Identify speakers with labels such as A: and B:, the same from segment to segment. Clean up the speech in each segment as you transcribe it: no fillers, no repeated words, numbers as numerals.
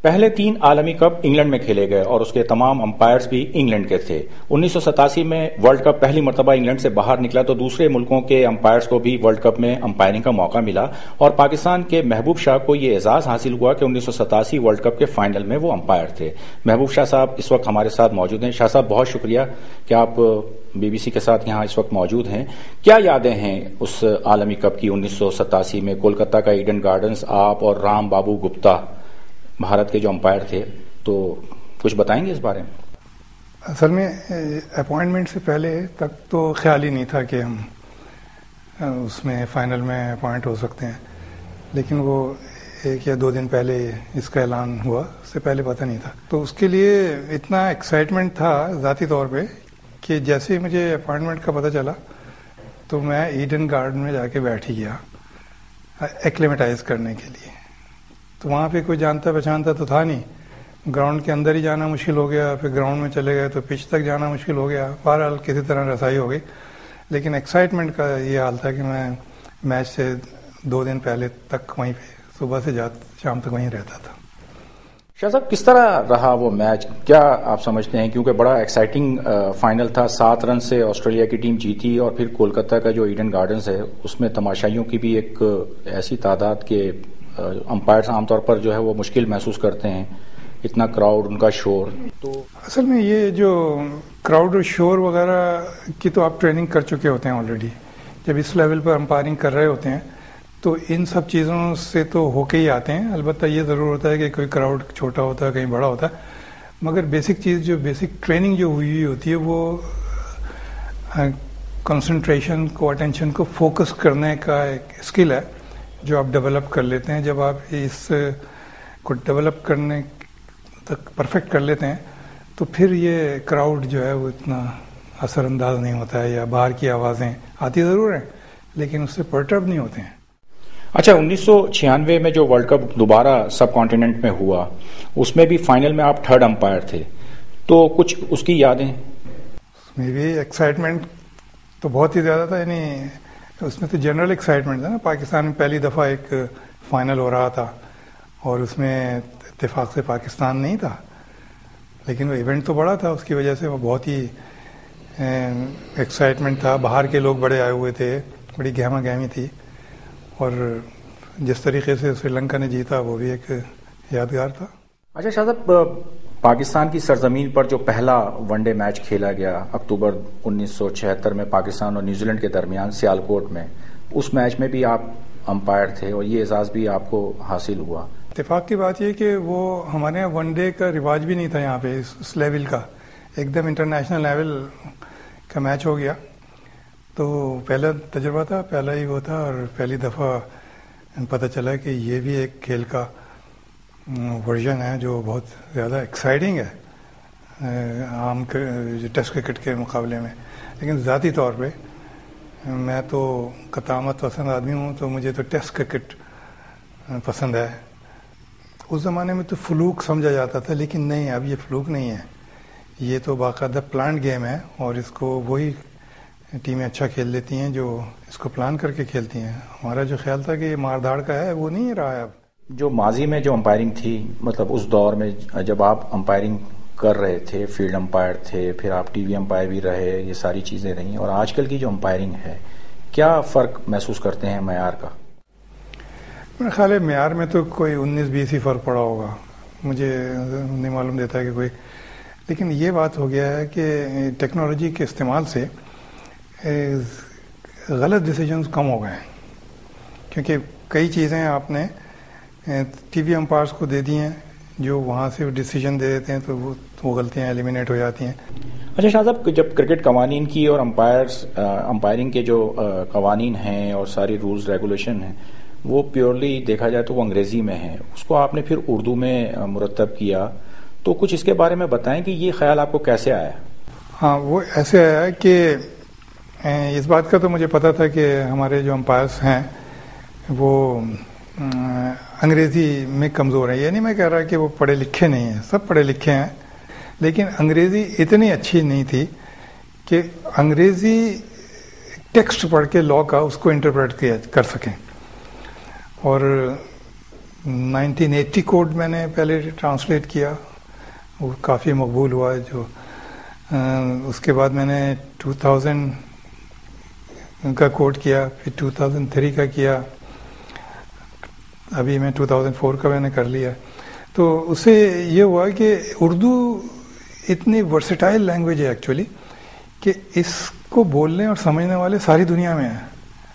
A: پہلے 3 عالمی cup England میں کھیلے گئے اور اس کے تمام امپائرز بھی انگلینڈ کے تھے۔ 1987 میں ورلڈ کپ پہلی مرتبہ انگلینڈ سے باہر نکلا تو دوسرے ملکوں کے امپائرز کو بھی ورلڈ کپ میں امپائرنگ کا موقع ملا اور پاکستان کے محبوب شاہ کو یہ اعزاز حاصل ہوا کہ 1987 ورلڈ کپ کے فائنل میں وہ امپائر تھے۔ محبوب شاہ صاحب اس وقت ہمارے ساتھ موجود ہیں۔ شاہ صاحب بہت شکریہ کہ آپ بی بی سی کے ساتھ یہاں اس وقت موجود ہیں۔ کیا یادیں ہیں اس عالمی کپ کی 1987 میں؟ کولکتہ کا ایڈن گارڈنز، آپ اور رام بابو گپتا بھارت کے جو امپائر تھے، تو کچھ بتائیں گے اس بارے میں؟
B: اصل میں اپوائنٹمنٹ سے پہلے تک تو خیال ہی نہیں تھا کہ ہم اس میں فائنل میں اپوائنٹ ہو سکتے ہیں، لیکن وہ 1 یا 2 دن پہلے اس کا اعلان ہوا، اس سے پہلے پتہ نہیں تھا۔ تو اس کے لیے اتنا ایکسائٹمنٹ تھا ذاتی طور پہ کہ جیسے ہی مجھے اپوائنٹمنٹ کا پتہ چلا تو میں ایڈن گارڈن میں جا کے بیٹھ ہی گیا ایکلیمیٹائز کرنے کے لیے۔ تو وہاں پہ کوئی جانتا پہچانتا تو تھا نہیں، گراؤنڈ کے اندر ہی جانا مشکل ہو گیا، پھر گراؤنڈ میں چلے گئے تو پچ تک جانا مشکل ہو گیا۔ بہرحال کسی طرح رسائی ہو گئی، لیکن ایکسائٹمنٹ کا یہ حال تھا کہ میں میچ سے 2 دن پہلے تک وہیں پہ صبح سے شام تک وہیں رہتا تھا۔
A: شاہ صاحب کس طرح رہا وہ میچ؟ کیا آپ سمجھتے ہیں، کیونکہ بڑا ایکسائٹنگ فائنل تھا، 7 رن سے آسٹریلیا کی ٹیم جیتی اور پھر کولکتہ کا جو ایڈن گارڈنز ہے اس میں تماشائیوں کی بھی ایک ایسی تعداد کہ امپائرز عام طور پر جو ہے وہ مشکل محسوس کرتے ہیں، اتنا کراؤڈ، ان کا شور۔ تو
B: اصل میں یہ جو کراؤڈ اور شور وغیرہ کی تو آپ ٹریننگ کر چکے ہوتے ہیں آلریڈی، جب اس لیول پر امپائرنگ کر رہے ہوتے ہیں تو ان سب چیزوں سے تو ہو کے ہی آتے ہیں۔ البتہ یہ ضرور ہوتا ہے کہ کوئی کراؤڈ چھوٹا ہوتا ہے، کہیں بڑا ہوتا ہے، مگر بیسک چیز جو بیسک ٹریننگ جو ہوئی ہوتی ہے وہ کنسنٹریشن کو، اٹینشن کو فوکس کرنے کا ایک اسکل ہے جو آپ ڈیولپ کر لیتے ہیں۔ جب آپ اس کو ڈیولپ کرنے تک پرفیکٹ کر لیتے ہیں تو پھر یہ کراؤڈ جو ہے وہ اتنا اثر انداز نہیں ہوتا ہے، یا باہر کی آوازیں آتی ضرور ہیں لیکن اس سے پرٹرب نہیں ہوتے ہیں۔
A: اچھا، 1996 میں جو ورلڈ کپ دوبارہ سب کانٹیننٹ میں ہوا اس میں بھی فائنل میں آپ 3rd امپائر تھے، تو کچھ اس کی یادیں؟
B: اس میں بھی ایکسائٹمنٹ تو بہت ہی زیادہ تھا، یعنی اس میں تو جنرل ایکسائٹمنٹ تھا نا۔ پاکستان میں پہلی دفعہ ایک فائنل ہو رہا تھا اور اس میں اتفاق سے پاکستان نہیں تھا، لیکن وہ ایونٹ تو بڑا تھا، اس کی وجہ سے وہ بہت ہی ایکسائٹمنٹ تھا۔ باہر کے لوگ بڑے آئے ہوئے تھے، بڑی گہما گہمی تھی، اور جس طریقے سے سری لنکا نے جیتا وہ بھی ایک یادگار تھا۔
A: اچھا شاہ صاحب، پاکستان کی سرزمین پر جو پہلا ون ڈے میچ کھیلا گیا اکتوبر 1976 میں پاکستان اور نیوزی لینڈ کے درمیان سیالکوٹ میں، اس میچ میں بھی آپ امپائر تھے اور یہ اعزاز بھی آپ کو حاصل ہوا۔
B: اتفاق کی بات یہ کہ وہ ہمارے یہاں ون ڈے کا رواج بھی نہیں تھا یہاں پہ اس لیول کا، ایک دم انٹرنیشنل لیول کا میچ ہو گیا، تو پہلا تجربہ تھا، پہلا ہی وہ تھا، اور پہلی دفعہ پتہ چلا کہ یہ بھی ایک کھیل کا ورژن ہے جو بہت زیادہ ایکسائٹنگ ہے عام ٹیسٹ کرکٹ کے مقابلے میں۔ لیکن ذاتی طور پہ میں تو قطامت پسند آدمی ہوں، تو مجھے تو ٹیسٹ کرکٹ پسند ہے۔ اس زمانے میں تو فلوک سمجھا جاتا تھا، لیکن نہیں، اب یہ فلوک نہیں ہے، یہ تو باقاعدہ پلانڈ گیم ہے، اور اس کو وہی ٹیمیں اچھا کھیل لیتی ہیں جو اس کو پلان کر کے کھیلتی ہیں۔ ہمارا جو خیال تھا کہ یہ مار دھاڑ کا ہے، وہ نہیں رہا ہے اب۔
A: جو ماضی میں جو امپائرنگ تھی، مطلب اس دور میں جب آپ امپائرنگ کر رہے تھے، فیلڈ امپائر تھے، پھر آپ ٹی وی امپائر بھی رہے، یہ ساری چیزیں رہیں، اور آج کل کی جو امپائرنگ ہے، کیا فرق محسوس کرتے ہیں معیار کا؟
B: میرا خیال ہے معیار میں تو کوئی 19-20 ہی فرق پڑا ہوگا، مجھے نہیں معلوم دیتا کہ کوئی، لیکن یہ بات ہو گیا ہے کہ ٹیکنالوجی کے استعمال سے غلط ڈیسیجنز کم ہو گئے ہیں، کیونکہ کئی چیزیں آپ نے ٹی وی امپائرس کو دے دی ہیں جو وہاں سے ڈیسیجن دے دیتے ہیں، تو وہ غلطیاں ایلیمینیٹ ہو جاتی ہیں۔
A: اچھا شاہ صاحب، جب کرکٹ قوانین کی اور امپائرنگ کے جو قوانین ہیں اور ساری رولز ریگولیشن ہیں وہ پیورلی دیکھا جائے تو وہ انگریزی میں ہیں، اس کو آپ نے پھر اردو میں مرتب کیا، تو کچھ اس کے بارے میں بتائیں کہ یہ خیال آپ کو کیسے آیا؟
B: ہاں، وہ ایسے آیا کہ اس بات کا تو مجھے پتا تھا کہ ہمارے جو امپائرس ہیں وہ انگریزی میں کمزور ہیں۔ یہ نہیں میں کہہ رہا کہ وہ پڑھے لکھے نہیں ہیں، سب پڑھے لکھے ہیں، لیکن انگریزی اتنی اچھی نہیں تھی کہ انگریزی ٹیکسٹ پڑھ کے لا کا اس کو انٹرپریٹ کر سکیں۔ اور 1980 کوڈ میں نے پہلے ٹرانسلیٹ کیا، وہ کافی مقبول ہوا جو اس کے بعد میں نے 2000 کا کوڈ کیا، پھر 2003 کا کیا، ابھی میں 2004 کا میں نے کر لیا. تو اس سے یہ ہوا کہ اردو اتنی ورسٹائل لینگویج ہے ایکچولی کہ اس کو بولنے اور سمجھنے والے ساری دنیا میں ہیں،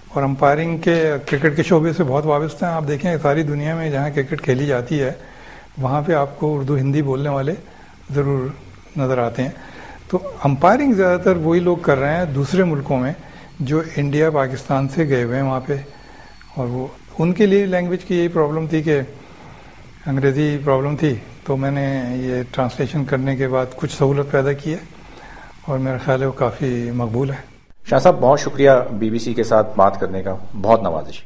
B: اور امپائرنگ کے کرکٹ کے شعبے سے بہت وابستہ ہیں. آپ دیکھیں ساری دنیا میں جہاں کرکٹ کھیلی جاتی ہے وہاں پہ آپ کو اردو ہندی بولنے والے ضرور نظر آتے ہیں. تو امپائرنگ زیادہ تر وہی لوگ کر رہے ہیں دوسرے ملکوں میں جو انڈیا پاکستان سے گئے ہوئے ہیں وہاں پہ، اور وہ ان کے لیے لینگویج کی یہی پرابلم تھی کہ انگریزی پرابلم تھی. تو میں نے یہ ٹرانسلیشن کرنے کے بعد کچھ سہولت پیدا کی ہے اور میرا خیال ہے وہ کافی مقبول ہے.
A: شاہ صاحب بہت شکریہ بی بی سی کے ساتھ بات کرنے کا، بہت نوازش.